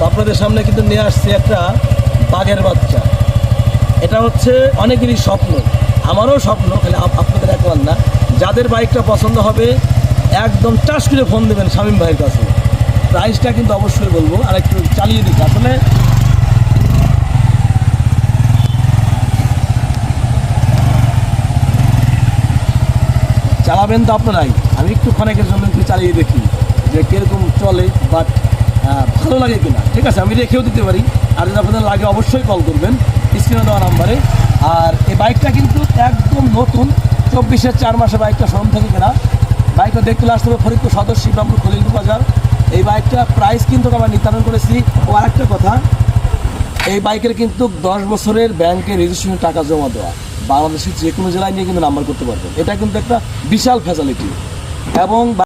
আপনাদের সামনে কিন্তু নিয়ে আসছে একটা বাঘের বাচ্চা। এটা হচ্ছে অনেকেরই স্বপ্ন, আমারও স্বপ্ন, খালি আপনাদের একবার না। যাদের বাইকটা পছন্দ হবে একদম টাচ করে ফোন দেবেন শামীম ভাইয়ের কাছে। প্রাইসটা কিন্তু অবশ্যই বলবো, আর একটু চালিয়ে দিচ্ছি। আসলে চালাবেন তো আপনারাই, আমি একটু ক্ষণেকের জন্য একটু চালিয়ে দেখি যে কীরকম চলে, বাট ভালো লাগে কিনা। ঠিক আছে, আমি রেখেও দিতে পারি, আর যদি আপনাদের লাগে অবশ্যই কল করবেন স্ক্রিনে দেওয়া নাম্বারে। আর এই বাইকটা কিন্তু একদম নতুন, 24-এর 4 মাসে বাইকটা শোরুম থেকে কেনা। বাইকটা দেখতে আসতে হবে ফরিদপুর সদর শিবরামপুর খলিলপুর বাজার। এই বাইকটা প্রাইস কিন্তু আমরা নির্ধারণ করেছি। ও আরেকটা কথা, এই বাইকের কিন্তু 10 বছরের ব্যাংকে রেজিস্ট্রেশনের টাকা জমা দেওয়া, বাংলাদেশের যে কোনো জেলায় নিয়ে কিন্তু নাম্বার করতে পারবেন। এটা কিন্তু একটা বিশাল ফ্যাসিলিটি। এবং